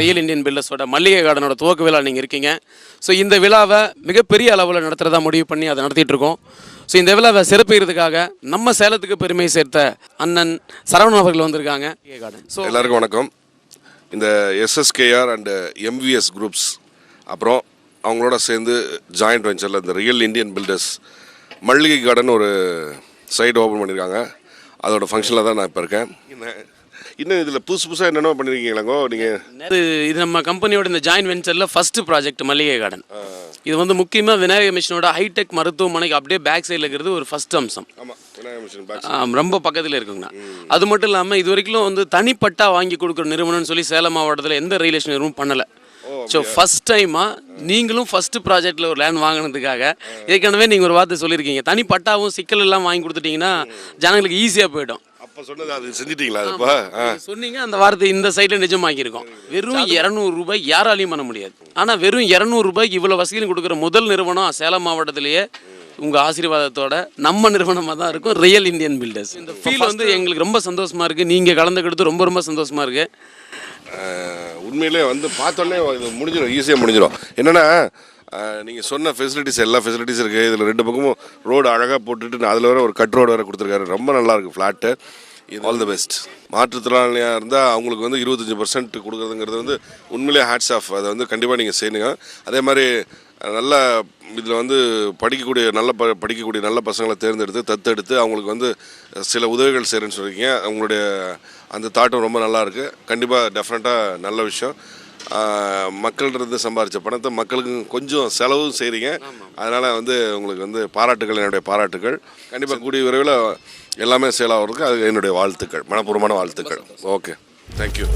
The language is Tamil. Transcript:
ரியல் இந்தியன் பில்டர்ஸோட மல்லிகை கார்டனோட துவக்க விழா நீங்கள் இருக்கீங்க. ஸோ இந்த விழாவை மிகப்பெரிய அளவில் நடத்துகிறதா முடிவு பண்ணி அதை நடத்திட்டு இருக்கோம். ஸோ இந்த விழாவை சிறப்பிக்கிறதுக்காக நம்ம சேலத்துக்கு பெருமை சேர்த்த அண்ணன் சரவணன் அவர்கள் வந்திருக்காங்க. ஸோ எல்லாருக்கும் வணக்கம். இந்த எஸ்எஸ்கேஆர் அண்டு எம்விஎஸ் குரூப்ஸ் அப்புறம் அவங்களோட சேர்ந்து ஜாயிண்ட் வெஞ்சரில் இந்த ரியல் இந்தியன் பில்டர்ஸ் மல்லிகை கார்டன் ஒரு சைட் ஓப்பன் பண்ணியிருக்காங்க. அதோட ஃபங்க்ஷனில் தான் நான் இப்போ இருக்கேன். இன்னும் இதில் புதுசாக என்னென்ன பண்ணியிருக்கீங்களாங்கோ நீங்கள்? இது நம்ம கம்பெனியோட இந்த ஜாயிண்ட் வெஞ்சரில் ஃபஸ்ட்டு ப்ராஜெக்ட் மல்லிகை கார்டன். இது வந்து முக்கியமாக விநாயக மிஷனோட ஹைடெக் மருத்துவமனைக்கு அப்படியே பேக் சைடில் இருக்கிறது ஒரு ஃபஸ்ட் அம்சம். ரொம்ப பக்கத்தில் இருக்குங்கண்ணா. அது மட்டும் இல்லாமல் இது வரைக்கும் வந்து தனிப்பட்டா வாங்கி கொடுக்குற நிறுவனம்னு சொல்லி சேலம் மாவட்டத்தில் எந்த ரியல் நிறுவனம் பண்ணலை. ஸோ ஃபஸ்ட் டைமாக நீங்களும் ஃபஸ்ட்டு ப்ராஜெக்டில் ஒரு லேண்ட் வாங்கினதுக்காக ஏற்கனவே நீங்கள் ஒரு வார்த்தை சொல்லியிருக்கீங்க, தனிப்பட்டாவும் சிக்கல் எல்லாம் வாங்கி கொடுத்துட்டீங்கன்னா ஜனங்களுக்கு ஈஸியாக போயிடும். அப்போ சொன்னது அது செஞ்சிட்டீங்களா? சொன்னீங்க. அந்த வார்த்தை இந்த சைடில் நிஜமாக்கியிருக்கோம். வெறும் 200 ரூபாய் யாராலையும் பண்ண முடியாது. ஆனால் வெறும் 200 ரூபாய்க்கு இவ்வளோ வசதியும் கொடுக்குற முதல் நிறுவனம் சேலம் மாவட்டத்திலேயே உங்கள் ஆசீர்வாதத்தோட நம்ம நிறுவனமாக தான் இருக்கும், ரியல் இந்தியன் பில்டர்ஸ். இந்த ஃபீல் வந்து எங்களுக்கு ரொம்ப சந்தோஷமாக இருக்குது. நீங்கள் கலந்துக்கிட்டு ரொம்ப ரொம்ப சந்தோஷமாக இருக்குது. உண்மையிலே வந்து பார்த்தோன்னே இது முடிஞ்சிடும், ஈஸியாக முடிஞ்சிடும். என்னென்னா நீங்கள் சொன்ன ஃபெசிலிட்டிஸ் எல்லா ஃபெசிலிட்டிஸ் இருக்குது. இதில் 2 பக்கமும் ரோடு அழகாக போட்டுட்டு அதில் வேறு ஒரு கட் ரோடு வேறு கொடுத்துருக்காரு. ரொம்ப நல்லாயிருக்கு ஃப்ளாட்டு. இது ஆல் த பெஸ்ட். மாற்றுத்திறனாளியாக இருந்தால் அவங்களுக்கு வந்து 25% கொடுக்குறதுங்கிறது வந்து உண்மையிலே ஹேட்ஸ் ஆஃப். அதை வந்து கண்டிப்பாக நீங்கள் செய்யணுங்க. அதே மாதிரி நல்ல இதில் வந்து படிக்கக்கூடிய நல்ல பசங்களை தேர்ந்தெடுத்து தத்தெடுத்து அவங்களுக்கு வந்து சில உதவிகள் செய்கிறேன்னு சொல்லியிருக்கீங்க. அவங்களுடைய அந்த தாட்டும் ரொம்ப நல்லாயிருக்கு. கண்டிப்பாக டெஃபினட்டாக நல்ல விஷயம். மக்கள்கிட்ட சம்பாதிச்ச பணத்தை மக்களுக்கு கொஞ்சம் செலவும் செய்கிறீங்க. அதனால் வந்து உங்களுக்கு வந்து பாராட்டுகள், என்னுடைய பாராட்டுகள். கண்டிப்பாக கூடிய விரைவில் எல்லாமே சேல் ஆகிறதுக்கு அது என்னுடைய வாழ்த்துக்கள், மனப்பூர்வமான வாழ்த்துக்கள். Okay, thank you.